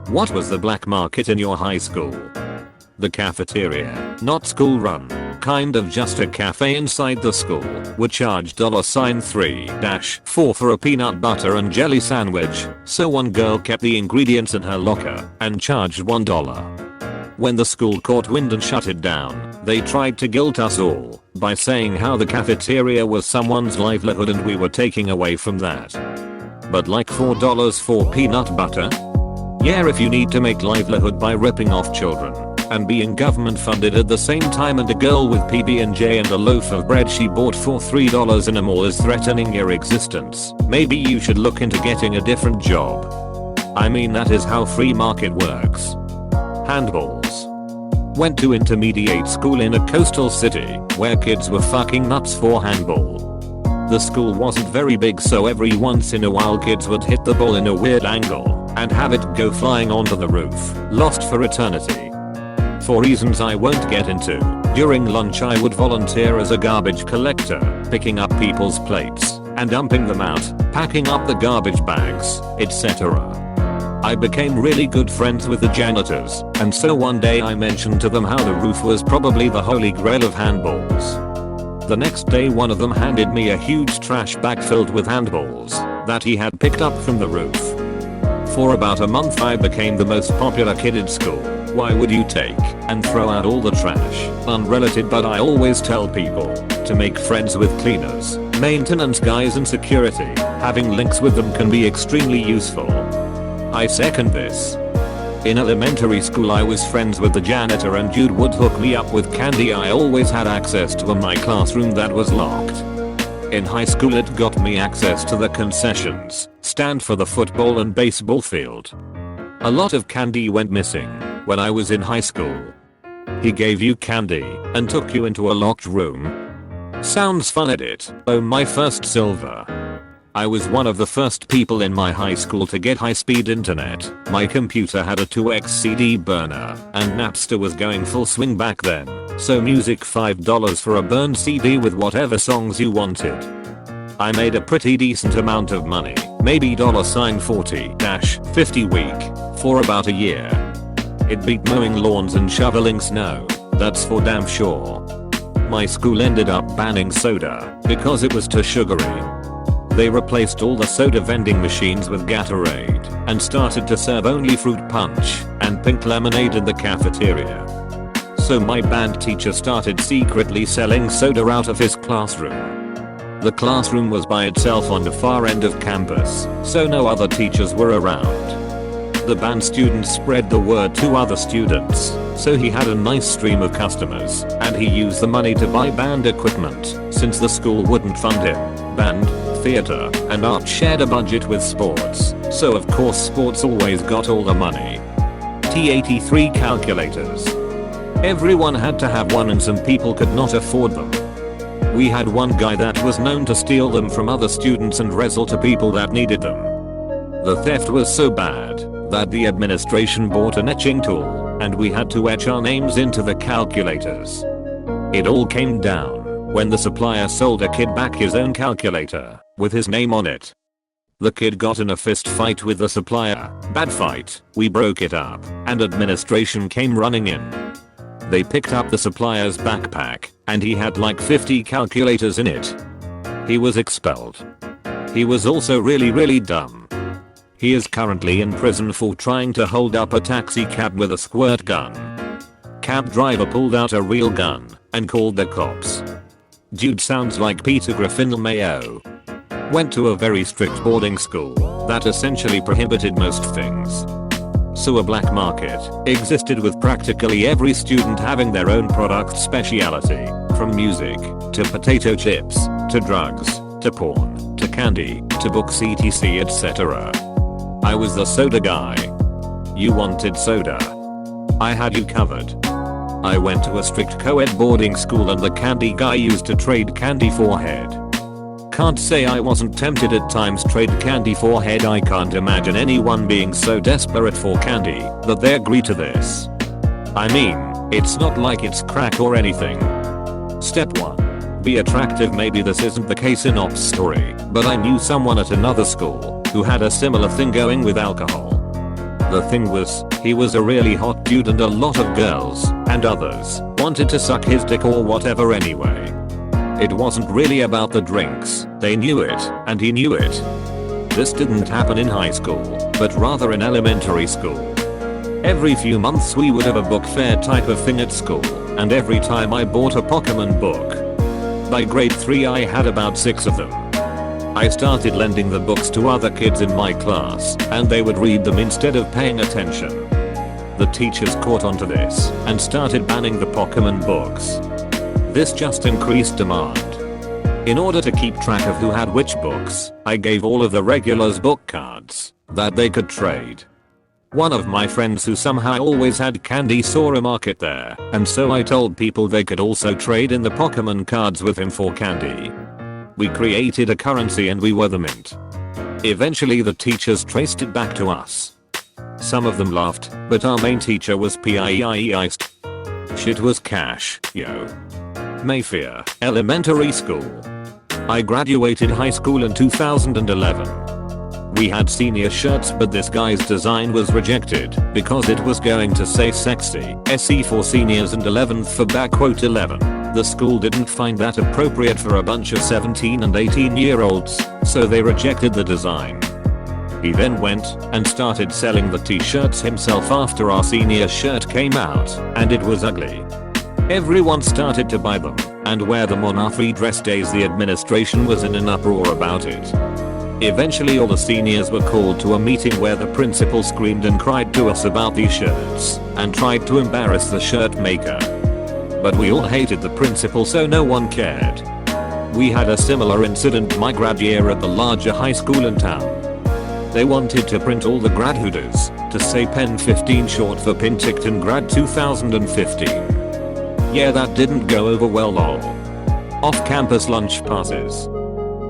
What was the black market in your high school? The cafeteria, not school run, kind of just a cafe inside the school, would charge $3-4 for a peanut butter and jelly sandwich, so one girl kept the ingredients in her locker and charged $1. When the school caught wind and shut it down, they tried to guilt us all by saying how the cafeteria was someone's livelihood and we were taking away from that. But like $4 for peanut butter? Yeah, if you need to make livelihood by ripping off children and being government funded at the same time, and a girl with PB&J and a loaf of bread she bought for $3 in a mall is threatening your existence, maybe you should look into getting a different job. I mean, that is how free market works. Handballs. Went to intermediate school in a coastal city where kids were fucking nuts for handball. The school wasn't very big, so every once in a while kids would hit the ball in a weird angle and have it go flying onto the roof, lost for eternity. For reasons I won't get into, during lunch I would volunteer as a garbage collector, picking up people's plates and dumping them out, packing up the garbage bags, etc. I became really good friends with the janitors, and so one day I mentioned to them how the roof was probably the holy grail of handballs. The next day one of them handed me a huge trash bag filled with handballs that he had picked up from the roof. For about a month I became the most popular kid in school. Why would you take and throw out all the trash? Unrelated, but I always tell people to make friends with cleaners, maintenance guys and security. Having links with them can be extremely useful. I second this. In elementary school I was friends with the janitor and Jude would hook me up with candy. I always had access to my classroom that was locked. In high school it got me access to the concessions stand for the football and baseball field. A lot of candy went missing when I was in high school. He gave you candy and took you into a locked room. Sounds fun, edit. Oh, my first silver. I was one of the first people in my high school to get high-speed internet. My computer had a 2x CD burner, and Napster was going full swing back then, so music $5 for a burned CD with whatever songs you wanted. I made a pretty decent amount of money, maybe $40-50 week, for about a year. It beat mowing lawns and shoveling snow, that's for damn sure. My school ended up banning soda because it was too sugary. They replaced all the soda vending machines with Gatorade and started to serve only fruit punch and pink lemonade in the cafeteria. So my band teacher started secretly selling soda out of his classroom. The classroom was by itself on the far end of campus, so no other teachers were around. The band students spread the word to other students, so he had a nice stream of customers, and he used the money to buy band equipment, since the school wouldn't fund him. Band, theater, and art shared a budget with sports, so of course sports always got all the money. T83 calculators. Everyone had to have one and some people could not afford them. We had one guy that was known to steal them from other students and resell to people that needed them. The theft was so bad that the administration bought an etching tool and we had to etch our names into the calculators. It all came down when the supplier sold a kid back his own calculator with his name on it. The kid got in a fist fight with the supplier. Bad fight. We broke it up and administration came running in. They picked up the supplier's backpack and he had like 50 calculators in it. He was expelled. He was also really dumb. He is currently in prison for trying to hold up a taxi cab with a squirt gun. Cab driver pulled out a real gun and called the cops. Dude sounds like Peter Griffin Mayo. Went to a very strict boarding school that essentially prohibited most things. So a black market existed with practically every student having their own product speciality, from music, to potato chips, to drugs, to porn, to candy, to books etc etc. I was the soda guy. You wanted soda. I had you covered. I went to a strict co-ed boarding school and the candy guy used to trade candy for head. Can't say I wasn't tempted at times. Trade candy for head. I can't imagine anyone being so desperate for candy that they agree to this. I mean, it's not like it's crack or anything. Step 1. Be attractive. Maybe this isn't the case in Op's story, but I knew someone at another school who had a similar thing going with alcohol. The thing was, he was a really hot dude and a lot of girls, and others, wanted to suck his dick or whatever anyway. It wasn't really about the drinks, they knew it, and he knew it. This didn't happen in high school, but rather in elementary school. Every few months we would have a book fair type of thing at school, and every time I bought a Pokemon book. By grade 3 I had about 6 of them. I started lending the books to other kids in my class, and they would read them instead of paying attention. The teachers caught on to this, and started banning the Pokemon books. This just increased demand. In order to keep track of who had which books, I gave all of the regulars book cards that they could trade. One of my friends who somehow always had candy saw a market there, and so I told people they could also trade in the Pokemon cards with him for candy. We created a currency and we were the mint. Eventually the teachers traced it back to us. Some of them laughed, but our main teacher was PIEI'd. Shit was cash, yo. Mayfair Elementary School. I graduated high school in 2011. We had senior shirts, but this guy's design was rejected because it was going to say sexy SE for seniors and 11th for backquote 11. The school didn't find that appropriate for a bunch of 17 and 18-year-olds, so they rejected the design. He then went and started selling the t-shirts himself after our senior shirt came out, and it was ugly. Everyone started to buy them and wear them on our free dress days. The administration was in an uproar about it. Eventually all the seniors were called to a meeting where the principal screamed and cried to us about these shirts and tried to embarrass the shirt maker. But we all hated the principal, so no one cared. We had a similar incident my grad year at the larger high school in town. They wanted to print all the grad hooders to say Pen 15 short for Penticton Grad 2015. Yeah, that didn't go over well lol. Off-campus lunch passes.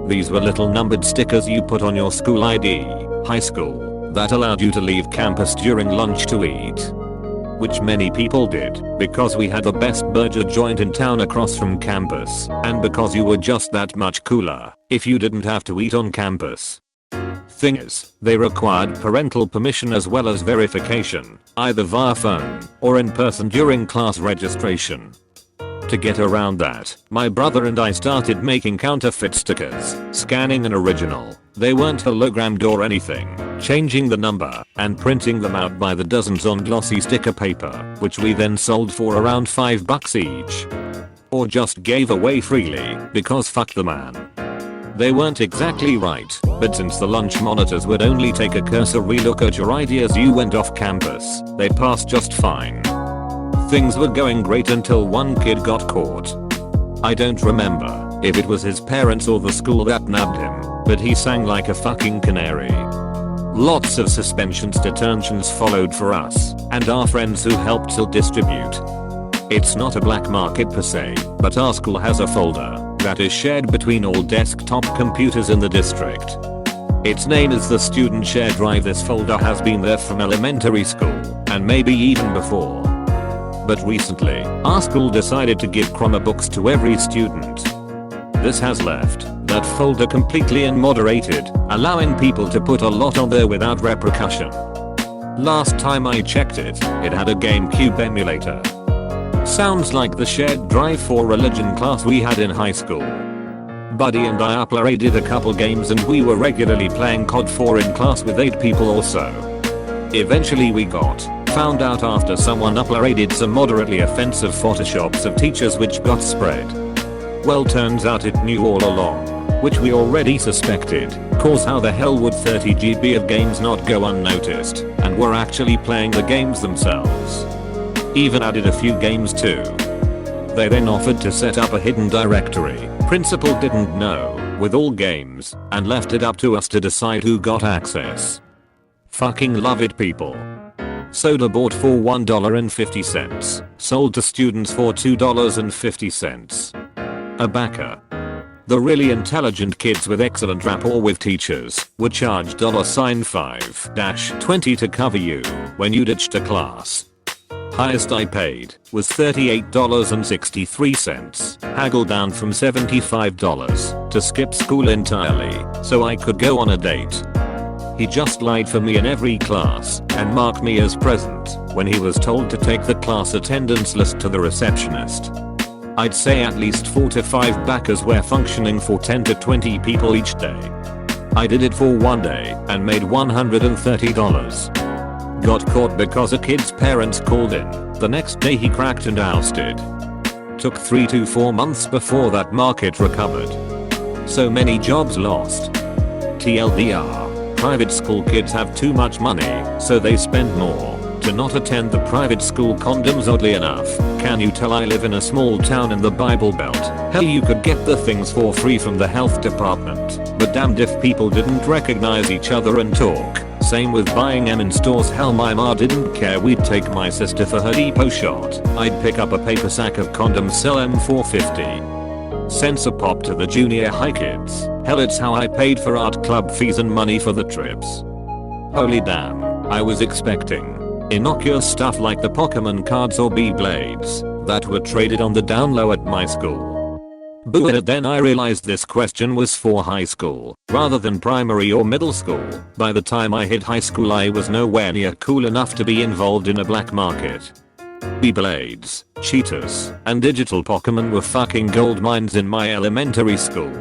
These were little numbered stickers you put on your school ID, high school, that allowed you to leave campus during lunch to eat. Which many people did, because we had the best burger joint in town across from campus, and because you were just that much cooler if you didn't have to eat on campus. Thing is, they required parental permission as well as verification, either via phone or in person during class registration. To get around that, my brother and I started making counterfeit stickers, scanning an original, they weren't hologrammed or anything, changing the number, and printing them out by the dozens on glossy sticker paper, which we then sold for around $5 each. Or just gave away freely, because fuck the man. They weren't exactly right, but since the lunch monitors would only take a cursory look at your ID as you went off campus, they passed just fine. Things were going great until one kid got caught. I don't remember if it was his parents or the school that nabbed him, but he sang like a fucking canary. Lots of suspensions, detentions followed for us and our friends who helped to distribute. It's not a black market per se, but our school has a folder that is shared between all desktop computers in the district. Its name is the Student Share Drive. This folder has been there from elementary school, and maybe even before. But recently, our school decided to give Chromebooks to every student. This has left that folder completely unmoderated, allowing people to put a lot on there without repercussion. Last time I checked it, it had a GameCube emulator. Sounds like the shared drive for religion class we had in high school. Buddy and I uploaded a couple games and we were regularly playing COD 4 in class with 8 people or so. Eventually we found out after someone uploaded some moderately offensive photoshops of teachers which got spread. Well, turns out it knew all along, which we already suspected, cause how the hell would 30 GB of games not go unnoticed, and were actually playing the games themselves. Even added a few games too. They then offered to set up a hidden directory, principal didn't know, with all games, and left it up to us to decide who got access. Fucking love it, people. Soda bought for $1.50, sold to students for $2.50. A backer. The really intelligent kids with excellent rapport with teachers would charge $5-20 to cover you when you ditched a class. Highest I paid was $38.63, haggled down from $75 to skip school entirely so I could go on a date. He just lied for me in every class and marked me as present when he was told to take the class attendance list to the receptionist. I'd say at least 4 to 5 backers were functioning for 10 to 20 people each day. I did it for one day and made $130. Got caught because a kid's parents called in. The next day he cracked and ousted. Took 3 to 4 months before that market recovered. So many jobs lost. TLDR, private school kids have too much money, so they spend more to not attend the private school. Condoms, oddly enough. Can you tell I live in a small town in the Bible Belt? Hell, you could get the things for free from the health department, but damned if people didn't recognize each other and talk. Same with buying them in stores. Hell, my ma didn't care. We'd take my sister for her depot shot. I'd pick up a paper sack of condoms, sell them for 50 cents a pop to the junior high kids. Hell, it's how I paid for art club fees and money for the trips. Holy damn, I was expecting innocuous stuff like the Pokemon cards or Beyblades that were traded on the down low at my school. But then I realized this question was for high school rather than primary or middle school. By the time I hit high school, I was nowhere near cool enough to be involved in a black market. Beyblades, cheetahs, and digital Pokemon were fucking gold mines in my elementary school.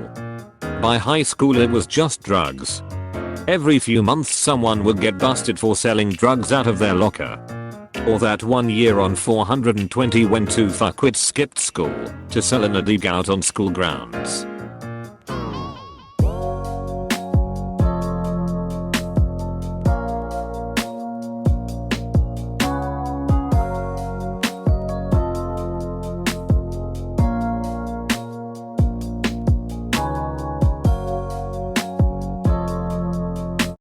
By high school it was just drugs. Every few months someone would get busted for selling drugs out of their locker. Or that one year on 420 when 2 fuckwits skipped school to sell an dig out on school grounds.